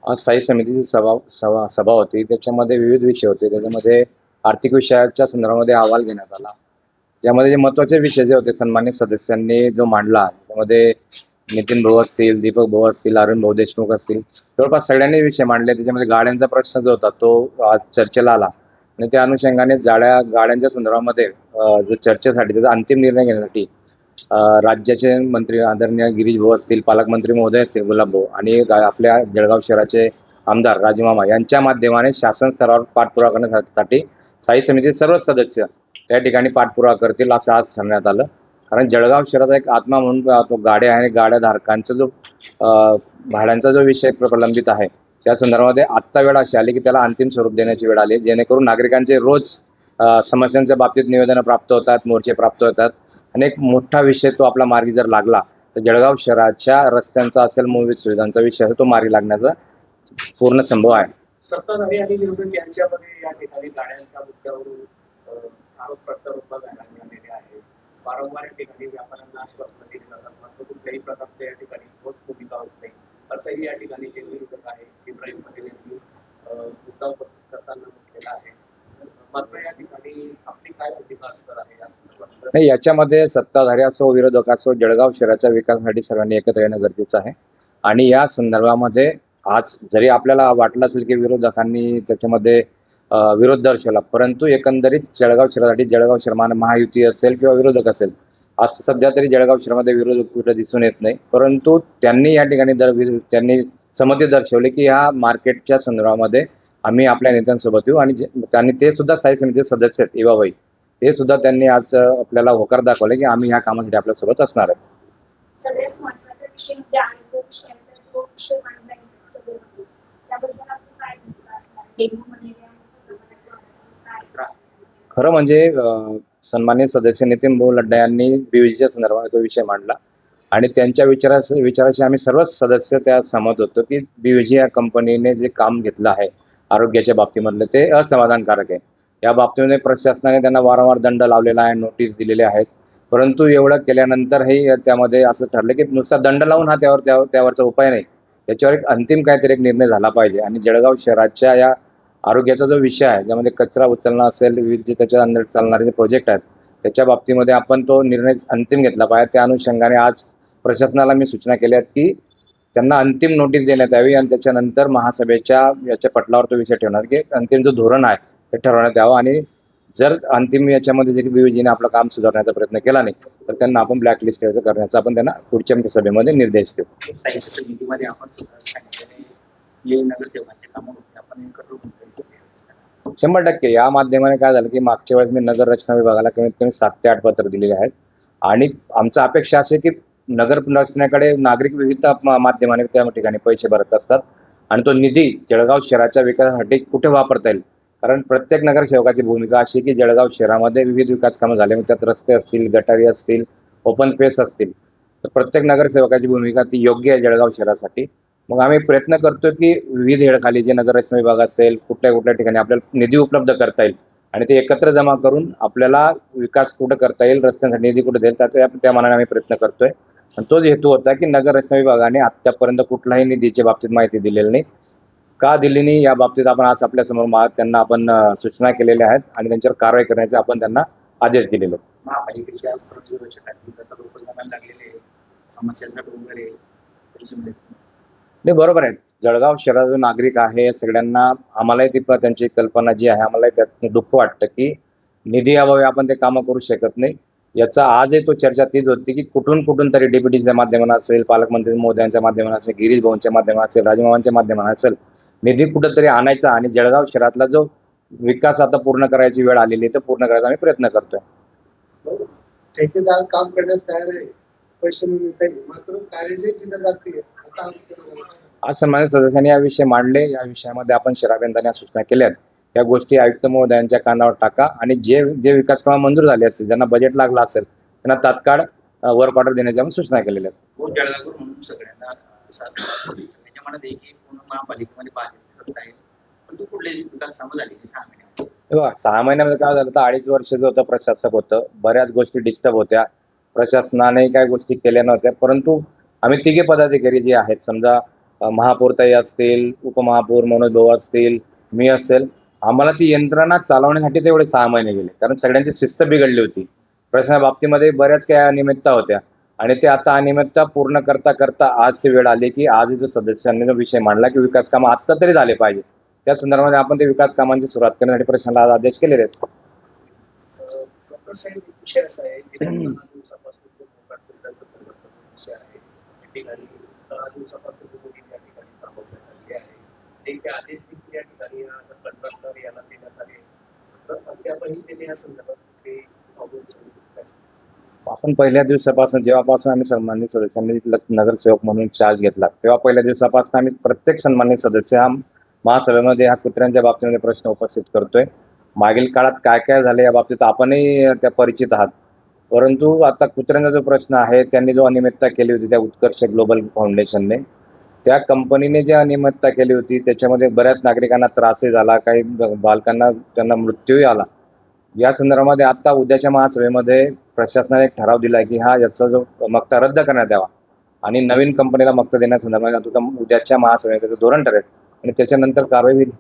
आज स्थायी समितीची सभा होती. त्याच्यामध्ये विविध विषय होते. त्याच्यामध्ये आर्थिक विषयाच्या संदर्भामध्ये अहवाल घेण्यात आला. ज्यामध्ये जे महत्त्वाचे विषय जे होते सन्मान्य सदस्यांनी जो मांडला, त्यामध्ये नितीन भाऊ असतील, दीपक भाऊ असतील, अरुण भाऊ देशमुख असतील, जवळपास सगळ्यांनी विषय मांडले. त्याच्यामध्ये गाड्यांचा प्रश्न जो होता तो आज चर्चेला आला आणि त्या अनुषंगाने गाड्यांच्या संदर्भामध्ये जो चर्चेसाठी त्याचा अंतिम निर्णय घेण्यासाठी राज्याचे मंत्री आदरणीय गिरीश भाऊ असतील, पालकमंत्री महोदय असतील गुलाब भाऊ आणि आपल्या जळगाव शहराचे आमदार राजूमामा यांच्या माध्यमाने शासन स्तरावर पाठपुरावा करण्यासाठी स्थायी समितीचे सर्व सदस्य त्या ठिकाणी पाठपुरावा करतील असं आज ठरवण्यात आलं. कारण जळगाव शहराचा एक आत्मा म्हणून तो गाड्या आणि गाड्याधारकांचा जो भाड्यांचा जो विषय प्रलंबित आहे त्या संदर्भामध्ये आत्ता वेळ अशी आली की त्याला अंतिम स्वरूप देण्याची वेळ आली, जेणेकरून नागरिकांचे रोज समस्यांच्या बाबतीत निवेदनं प्राप्त होतात, मोर्चे प्राप्त होतात आणि एक मोठा विषय तो आपला मार्गी जर लागला तर जळगाव शहराच्या रस्त्यांचा असेल, मूलभूत सुविधांचा विषय तो मार्गी लागण्याचा पूर्ण संभव आहे. सत्ताधारी आणि विरोधक यांच्यामध्ये या ठिकाणी गाड्यांच्या मुद्द्यावरून आरोप प्रत्यारोप झालेले आहे. वारंवार या ठिकाणी व्यापाऱ्यांना आश्वासनं दिली जातात, मात्र कुठल्याही प्रकारच्या या ठिकाणी ठोस भूमिका होत नाही असंही या ठिकाणी जे विरोधक आहे इब्राहिम पटेल यांनी मुद्दा उपस्थित करताना म्हटलेला आहे. मात्र या ठिकाणी आपली काय भूमिका असणार आहे या संदर्भात? नाही, याच्यामध्ये सत्ताधारी असो विरोधक असो जळगाव शहराच्या विकासासाठी सर्वांनी एकत्र येणं गरजेचं आहे. आणि या संदर्भामध्ये आज जरी आपल्याला वाटलं असेल की विरोधकांनी त्याच्यामध्ये विरोध दर्शवला, परंतु एकंदरीत जळगाव शहरासाठी जळगाव शहर महायुती असेल किंवा विरोधक असेल, आज सध्या तरी जळगाव शहरामध्ये विरोधक कुठे दिसून येत नाही. परंतु त्यांनी या ठिकाणी त्यांनी संमती दर्शवली की ह्या मार्केटच्या संदर्भामध्ये आम्ही आपल्या नेत्यांसोबत येऊ आणि त्यांनी ते सुद्धा स्थायी समितीचे सदस्य आहेत इवाबाई, ते सुद्धा त्यांनी आज आपल्याला होकार दाखवले की आम्ही ह्या कामासाठी आपल्यासोबत असणार आहे. सगळ्यात महत्त्वाचा विषय म्हणजे आरोग्य विषय, तो विषय मांडला आहे सगळं. त्याबद्दल आपण काय भूमिका असणार? डेंग्यू मलेरिया खरं म्हणजे सन्माननीय सदस्य नितीन भाऊ लड्डा यांनी बीव्हीजीच्या संदर्भात तो विषय मांडला आणि त्यांच्या विचाराशी आम्ही सर्वच सदस्य त्या सहमत होतो की बीव्हीजी या कंपनीने जे काम घेतलं आहे आरोग्याच्या बाबतीमधलं ते असमाधानकारक आहे. या बाबतीमध्ये प्रशासनाने त्यांना वारंवार दंड लावलेला आहे, नोटीस दिलेले आहेत, परंतु एवढं केल्यानंतरही त्यामध्ये असं ठरलं की नुसता दंड लावून हा त्यावरचा उपाय नाही, त्याच्यावर एक अंतिम काहीतरी एक निर्णय झाला पाहिजे. आणि जळगाव शहराच्या या आरोग्याचा जो विषय आहे ज्यामध्ये कचरा उचलणं असेल, विविध जे त्याच्या अंदर चालणारे जे प्रोजेक्ट आहेत त्याच्या बाबतीमध्ये आपण तो निर्णय अंतिम घेतला पाहिजे. त्या अनुषंगाने आज प्रशासनाला मी सूचना केल्या आहेत की त्यांना अंतिम नोटीस देण्यात यावी आणि त्याच्यानंतर महासभेच्या याच्या पटलावर तो विषय ठेवणार की अंतिम जो धोरण आहे ते ठरवण्यात यावं. आणि जर अंतिम याच्यामध्ये जरी बीव्हीजीने आपलं काम सुधारण्याचा प्रयत्न केला नाही तर त्यांना आपण ब्लॅकलिस्ट करण्याचा आपण त्यांना पुढच्या सभेमध्ये निर्देश देऊ. समितीमध्ये आपण सांगितलेले नगरसेवकांचे कामं होते, आपण एकत्र 100% या माध्यमाने काय झालं की मागच्या वेळेस मी नगर रचना विभागाला कमीत कमी 7 ते 8 पत्र दिलेले आहेत आणि आमचा अपेक्षा असे की नगर रचनेकडे नागरिक विविध माध्यमाने त्या ठिकाणी पैसे भरत असतात आणि तो निधी जळगाव शहराच्या विकासासाठी कुठे वापरता येईल. कारण प्रत्येक नगरसेवकाची भूमिका अशी की जळगाव शहरामध्ये विविध विकास कामं झाले, म्हणजे त्यात रस्ते असतील, गटारी असतील, ओपन स्पेस असतील, तर प्रत्येक नगरसेवकाची भूमिका ती योग्य आहे जळगाव शहरासाठी. मग आम्ही प्रयत्न करतो की विविध हेडखाली जे नगर रचना विभाग असेल कुठल्या ठिकाणी आपल्याला निधी उपलब्ध करता येईल आणि ते एकत्र जमा करून आपल्याला विकास कुठं करता येईल, रस्त्यांसाठी निधी कुठे देईल त्या मानाने आम्ही प्रयत्न करतोय. आणि तोच हेतू होता की नगर रचना विभागाने आतापर्यंत कुठलाही निधीच्या बाबतीत माहिती दिलेली नाही, का दिली नाही या बाबतीत आपण आज आपल्यासमोर त्यांना आपण सूचना केलेल्या आहेत आणि त्यांच्यावर कारवाई करण्याचे आपण त्यांना आदेश दिलेले आहेत. महापालिकेच्या लागलेले समस्यांचा डोंगर आहे. नाही, बरोबर आहे. जळगाव शहराचा जो नागरिक आहे सगळ्यांना आम्हालाही ती त्यांची कल्पना जी आहे आम्हालाही त्यात दुःख वाटतं की निधी अभावी आपण ते कामं करू शकत नाही. याचा आजही तो चर्चा तीच होती की कुठून तरी डेप्युटीच्या माध्यमात असेल, पालकमंत्री महोदयांच्या माध्यमात असेल, गिरीश भाऊंच्या माध्यमात असेल, राजूमामांच्या माध्यमात असेल, निधी कुठंतरी आणायचा आणि जळगाव शहरातला जो विकास आता पूर्ण करायची वेळ आलेली आहे तो पूर्ण करायचा आम्ही प्रयत्न करतोय. ठेकेदार काम करण्यास तयार आहे, पैसे मात्र कार्यालय जिल्हाधिकारी आज सन्मान्य सदस्यांनी या विषय मांडले. या विषयामध्ये आपण शहराभियंत्यांना सूचना केल्यात. या गोष्टी आयुक्त महोदयांच्या कानावर टाका आणि जे विकास कामं मंजूर झाले असतील, ज्यांना बजेट लागला असेल त्यांना तात्काळ वर्क ऑर्डर देण्याच्या सूचना केलेल्या आहेत. जळगाव म्हणून सगळ्यांना त्याच्या मनात आहे की पूर्ण महापालिकेमध्ये भाजपची सत्ता आहे, पण तू कुठले विकास कामं झाली 6 महिन्यात? बघा, 6 महिन्यामध्ये काय झालं तर 2.5 वर्ष जो होतं प्रशासक होतं, बऱ्याच गोष्टी डिस्टर्ब होत्या, प्रशासनाने काही गोष्टी केल्या नव्हत्या. परंतु आम्ही तिघे पदाधिकारी जे आहेत, समजा महापौरताई असतील, उपमहापौर मनोज भाऊ असतील, मी असेल, आम्हाला ती यंत्रणा चालवण्यासाठी तेवढे 6 महिने गेले. कारण सगळ्यांची शिस्त बिघडली होती. प्रशासना बाबतीमध्ये बऱ्याच काही अनियमितता होत्या आणि ते आता अनियमितता पूर्ण करता करता आज ती वेळ आली की आज जो सदस्यांनी जो विषय मांडला की विकास कामं आत्ता तरी झाले पाहिजे. त्या संदर्भात आपण ते विकास कामांची सुरुवात करण्यासाठी प्रशासनाला आज आदेश केलेले आहेत. डॉक्टर साहेब एक विषय असा आहे की 10 दिवसापासून जो मोकाट पिंडाचा परिवर्तन विषय आहे या ठिकाणी 10 दिवसापासून जो मोठी या ठिकाणी थांबवण्यात आली आहे ते आदेश देखील या ठिकाणी कंत्राटदार याला देण्यात आले तर अद्यापही त्यांनी या संदर्भात कुठे पाऊल आपण पहिल्या दिवसापासून जेव्हापासून आम्ही सन्माननीय सदस्यांनी नगरसेवक म्हणून चार्ज घेतला तेव्हा पहिल्या दिवसापासून आम्ही प्रत्येक सन्माननीय सदस्य हा महासभेमध्ये ह्या कुत्र्यांच्या बाबतीमध्ये प्रश्न उपस्थित करतोय. मागील काळात काय काय झाले या बाबतीत आपणही त्या परिचित आहात. परंतु आता कुत्र्यांचा जो प्रश्न आहे त्यांनी जो अनियमितता केली होती त्या उत्कर्ष ग्लोबल फाउंडेशनने, त्या कंपनीने जी अनियमितता केली होती त्याच्यामध्ये बऱ्याच नागरिकांना त्रासही झाला, काही बालकांना त्यांना मृत्यूही आला. या संदर्भामध्ये आता उद्याच्या महासभेमध्ये प्रशासनाने एक ठराव दिला की याचा जो मक्ता रद्द करण्यात यावा आणि नवीन कंपनीला मक्ता देण्यासंदर्भात उद्याच्या महासभेमध्ये धोरण ठरेल आणि त्याच्यानंतर कारवाई होईल.